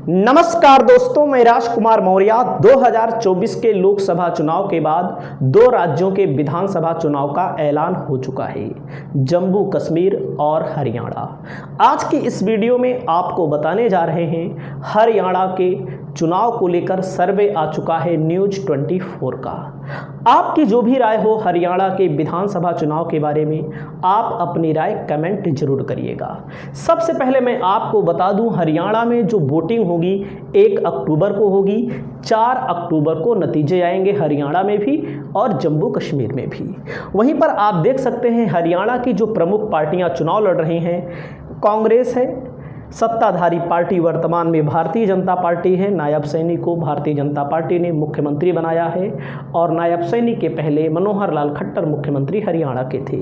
नमस्कार दोस्तों, मैं राजकुमार मौर्य। 2024 के लोकसभा चुनाव के बाद दो राज्यों के विधानसभा चुनाव का ऐलान हो चुका है, जम्मू कश्मीर और हरियाणा। आज की इस वीडियो में आपको बताने जा रहे हैं हरियाणा के चुनाव को लेकर सर्वे आ चुका है न्यूज़ 24 का। आपकी जो भी राय हो हरियाणा के विधानसभा चुनाव के बारे में, आप अपनी राय कमेंट जरूर करिएगा। सबसे पहले मैं आपको बता दूं, हरियाणा में जो वोटिंग होगी 1 अक्टूबर को होगी। 4 अक्टूबर को नतीजे आएंगे हरियाणा में भी और जम्मू कश्मीर में भी। वहीं पर आप देख सकते हैं हरियाणा की जो प्रमुख पार्टियां चुनाव लड़ रही हैं, कांग्रेस है, सत्ताधारी पार्टी वर्तमान में भारतीय जनता पार्टी है। नायब सैनी को भारतीय जनता पार्टी ने मुख्यमंत्री बनाया है और नायब सैनी के पहले मनोहर लाल खट्टर मुख्यमंत्री हरियाणा के थे।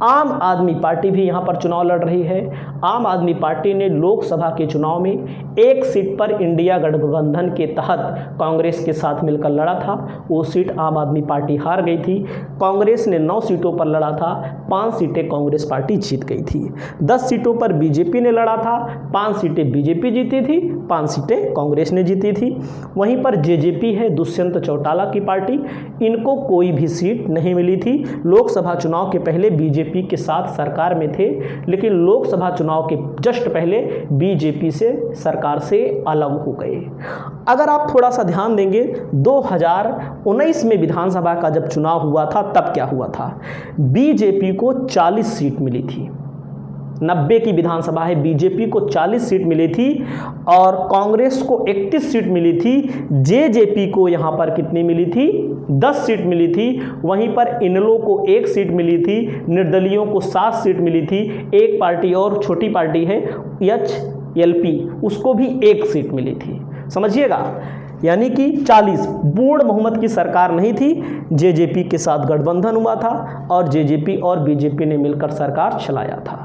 आम आदमी पार्टी भी यहाँ पर चुनाव लड़ रही है। आम आदमी पार्टी ने लोकसभा के चुनाव में एक सीट पर इंडिया गठबंधन के तहत कांग्रेस के साथ मिलकर लड़ा था। वो सीट आम आदमी पार्टी हार गई थी। कांग्रेस ने 9 सीटों पर लड़ा था, 5 सीटें कांग्रेस पार्टी जीत गई थी। 10 सीटों पर बीजेपी ने लड़ा था, 5 सीटें बीजेपी जीती थी, 5 सीटें कांग्रेस ने जीती थी। वहीं पर जेजेपी है, दुष्यंत चौटाला की पार्टी, इनको कोई भी सीट नहीं मिली थी। लोकसभा चुनाव के पहले बीजेपी के साथ सरकार में थे, लेकिन लोकसभा चुनाव के जस्ट पहले बीजेपी से सरकार से अलग हो गए। अगर आप थोड़ा सा ध्यान देंगे, 2019 में विधानसभा का जब चुनाव हुआ था तब क्या हुआ था, बीजेपी को 40 सीट मिली थी। 90 की विधानसभा है, बीजेपी को 40 सीट मिली थी और कांग्रेस को 31 सीट मिली थी। जेजेपी को यहाँ पर कितनी मिली थी, 10 सीट मिली थी। वहीं पर इनलो को 1 सीट मिली थी, निर्दलियों को 7 सीट मिली थी। एक पार्टी और छोटी पार्टी है HLP, उसको भी 1 सीट मिली थी। समझिएगा, यानी कि 40 पूर्ण बहुमत की सरकार नहीं थी। जेजेपी के साथ गठबंधन हुआ था और जेजेपी और बीजेपी ने मिलकर सरकार चलाया था।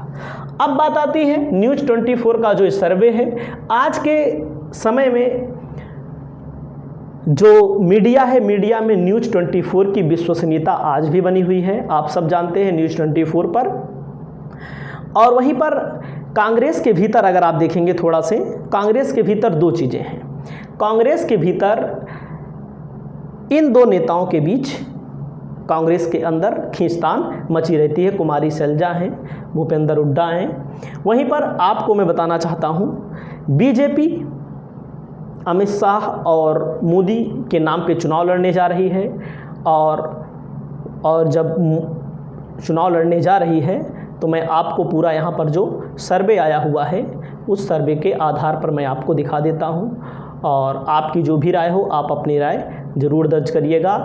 अब बात आती है न्यूज़ 24 का जो सर्वे है। आज के समय में जो मीडिया है, मीडिया में न्यूज़ 24 की विश्वसनीयता आज भी बनी हुई है। आप सब जानते हैं न्यूज़ 24 पर। और वहीं पर कांग्रेस के भीतर अगर आप देखेंगे थोड़ा से, कांग्रेस के भीतर 2 चीज़ें हैं। कांग्रेस के भीतर इन 2 नेताओं के बीच कांग्रेस के अंदर खींचतान मची रहती है। कुमारी शैलजा हैं, भूपेंद्र हुड्डा हैं। वहीं पर आपको मैं बताना चाहता हूं, बीजेपी अमित शाह और मोदी के नाम पे चुनाव लड़ने जा रही है और जब चुनाव लड़ने जा रही है तो मैं आपको पूरा यहाँ पर जो सर्वे आया हुआ है उस सर्वे के आधार पर मैं आपको दिखा देता हूँ और आपकी जो भी राय हो आप अपनी राय ज़रूर दर्ज करिएगा।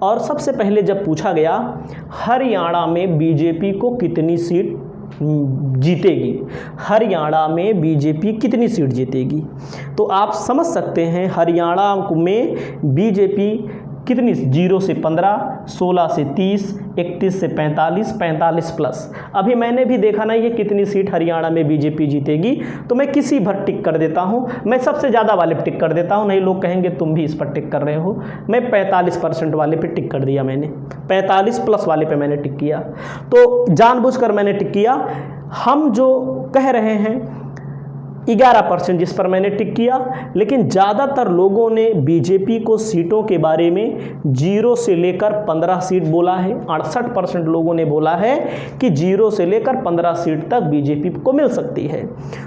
और सबसे पहले जब पूछा गया हरियाणा में बीजेपी को कितनी सीट जीतेगी, हरियाणा में बीजेपी कितनी सीट जीतेगी, तो आप समझ सकते हैं हरियाणा में बीजेपी कितनी, 0 से 15, 16 से 30, 31 से 45, 45 प्लस। अभी मैंने भी देखा नहीं है कितनी सीट हरियाणा में बीजेपी जीतेगी, तो मैं किसी पर टिक कर देता हूं। मैं सबसे ज़्यादा वाले पर टिक कर देता हूं, नहीं लोग कहेंगे तुम भी इस पर टिक कर रहे हो। मैं 45% वाले पे टिक कर दिया, मैंने 45 प्लस वाले पे मैंने टिक किया, तो जानबूझकर मैंने टिक किया। हम जो कह रहे हैं 11% जिस पर मैंने टिक किया, लेकिन ज़्यादातर लोगों ने बीजेपी को सीटों के बारे में 0 से लेकर 15 सीट बोला है। 68% लोगों ने बोला है कि 0 से लेकर 15 सीट तक बीजेपी को मिल सकती है।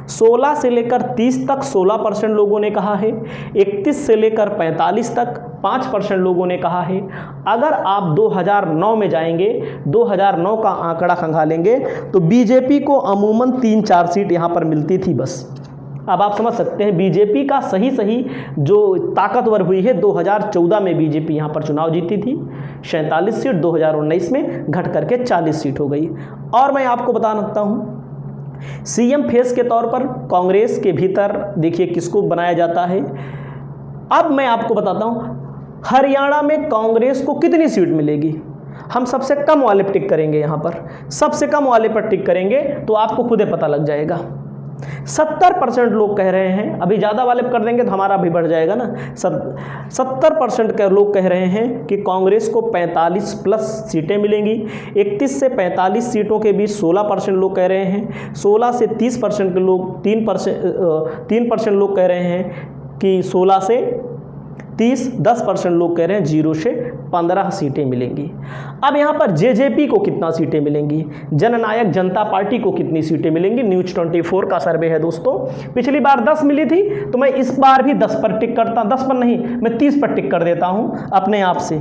16 से लेकर 30 तक 16% लोगों ने कहा है। 31 से लेकर 45 तक 5% लोगों ने कहा है। अगर आप 2009 में जाएंगे, 2009 का आंकड़ा खंगालेंगे तो बीजेपी को अमूमन 3-4 सीट यहाँ पर मिलती थी बस। अब आप समझ सकते हैं बीजेपी का सही जो ताकतवर हुई है, 2014 में बीजेपी यहाँ पर चुनाव जीती थी 47 सीट, 2019 में घट करके 40 सीट हो गई। और मैं आपको बता सकता हूँ सीएम फेस के तौर पर कांग्रेस के भीतर देखिए किसको बनाया जाता है। अब मैं आपको बताता हूँ हरियाणा में कांग्रेस को कितनी सीट मिलेगी। हम सबसे कम वाले पर टिक करेंगे, यहाँ पर सबसे कम वाले पर टिक करेंगे तो आपको खुद ही पता लग जाएगा। 70% लोग कह रहे हैं, अभी ज़्यादा वाले कर देंगे तो हमारा भी बढ़ जाएगा ना। 70% के लोग कह रहे हैं कि कांग्रेस को 45 प्लस सीटें मिलेंगी। 31 से 45 सीटों के बीच 16% लोग कह रहे हैं। 16 से 30% के लोग 3% लोग कह रहे हैं कि 16 से 30, 10% लोग कह रहे हैं 0 से 15 सीटें मिलेंगी। अब यहाँ पर जेजेपी को कितना सीटें मिलेंगी, जननायक जनता पार्टी को कितनी सीटें मिलेंगी, न्यूज़ 24 का सर्वे है दोस्तों। पिछली बार 10 मिली थी, तो मैं इस बार भी 10 पर टिक करता, 10 पर नहीं, मैं 30 पर टिक कर देता हूँ अपने आप से।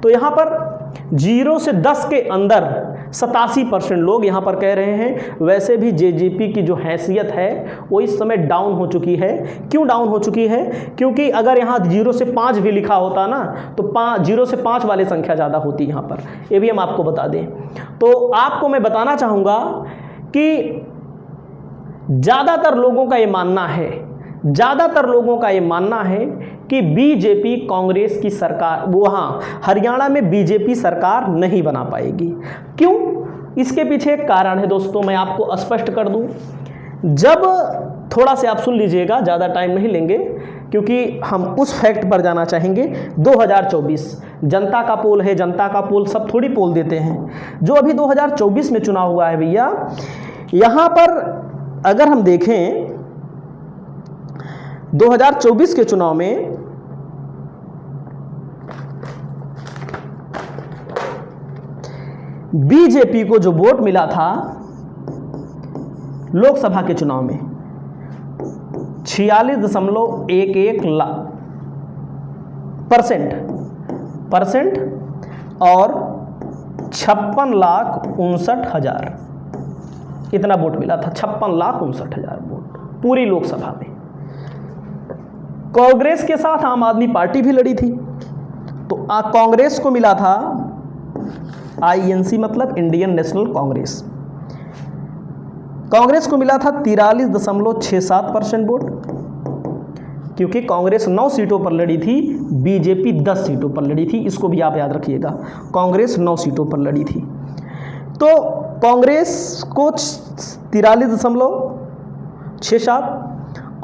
तो यहाँ पर 0 से 10 के अंदर 87% लोग यहाँ पर कह रहे हैं। वैसे भी जेजेपी की जो हैसियत है वो इस समय डाउन हो चुकी है। क्यों डाउन हो चुकी है? क्योंकि अगर यहाँ 0 से 5 भी लिखा होता ना, तो 0 से 5 वाली संख्या ज़्यादा होती यहाँ पर। ये भी हम आपको बता दें। तो आपको मैं बताना चाहूँगा कि ज़्यादातर लोगों का ये मानना है कि बीजेपी कांग्रेस की सरकार, वहाँ हरियाणा में बीजेपी सरकार नहीं बना पाएगी। क्यों? इसके पीछे एक कारण है दोस्तों, मैं आपको स्पष्ट कर दूं। जब थोड़ा से आप सुन लीजिएगा, ज़्यादा टाइम नहीं लेंगे, क्योंकि हम उस फैक्ट पर जाना चाहेंगे। 2024 जनता का पोल है, जनता का पोल सब थोड़ी पोल देते हैं। जो अभी 2024 में चुनाव हुआ है भैया, यहाँ पर अगर हम देखें 2024 के चुनाव में बीजेपी को जो वोट मिला था लोकसभा के चुनाव में 46.11% और 56,59,000 इतना वोट मिला था। 56,59,000 वोट पूरी लोकसभा में। कांग्रेस के साथ आम आदमी पार्टी भी लड़ी थी, तो कांग्रेस को मिला था INC मतलब इंडियन नेशनल कांग्रेस, कांग्रेस को मिला था 43.67% वोट, क्योंकि कांग्रेस 9 सीटों पर लड़ी थी, बीजेपी 10 सीटों पर लड़ी थी। इसको भी आप याद रखिएगा, कांग्रेस 9 सीटों पर लड़ी थी। तो कांग्रेस को 43.67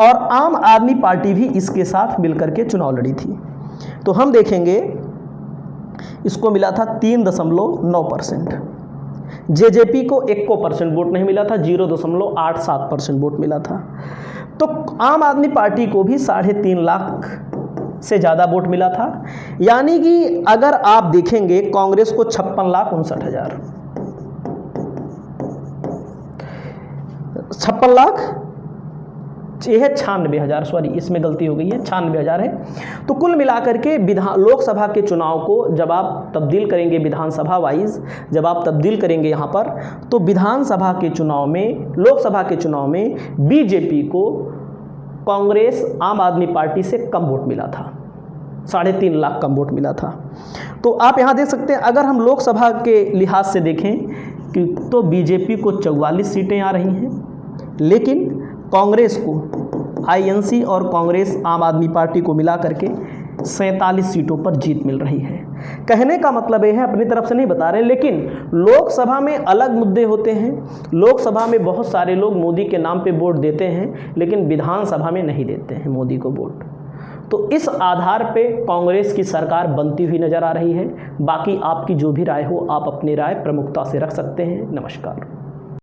और आम आदमी पार्टी भी इसके साथ मिलकर के चुनाव लड़ी थी। तो हम देखेंगे इसको मिला था 3.9%। जेजेपी को 1% वोट नहीं मिला था, 0.87% वोट मिला था। तो आम आदमी पार्टी को भी 3.5 लाख से ज़्यादा वोट मिला था। यानी कि अगर आप देखेंगे कांग्रेस को 56,59,000, 56 लाख, ये है 96,000, सॉरी इसमें गलती हो गई है, 96,000 है। तो कुल मिलाकर के लोकसभा के चुनाव को जब आप तब्दील करेंगे विधानसभा वाइज, जब आप तब्दील करेंगे यहाँ पर, तो विधानसभा के चुनाव में, लोकसभा के चुनाव में बीजेपी को कांग्रेस आम आदमी पार्टी से कम वोट मिला था, 3.5 लाख कम वोट मिला था। तो आप यहाँ देख सकते हैं, अगर हम लोकसभा के लिहाज से देखें कि तो बीजेपी को 44 सीटें आ रही हैं, लेकिन कांग्रेस को INC और कांग्रेस आम आदमी पार्टी को मिला करके 47 सीटों पर जीत मिल रही है। कहने का मतलब ये है, अपनी तरफ से नहीं बता रहे, लेकिन लोकसभा में अलग मुद्दे होते हैं। लोकसभा में बहुत सारे लोग मोदी के नाम पे वोट देते हैं, लेकिन विधानसभा में नहीं देते हैं मोदी को वोट। तो इस आधार पे कांग्रेस की सरकार बनती हुई नजर आ रही है। बाकी आपकी जो भी राय हो, आप अपनी राय प्रमुखता से रख सकते हैं। नमस्कार।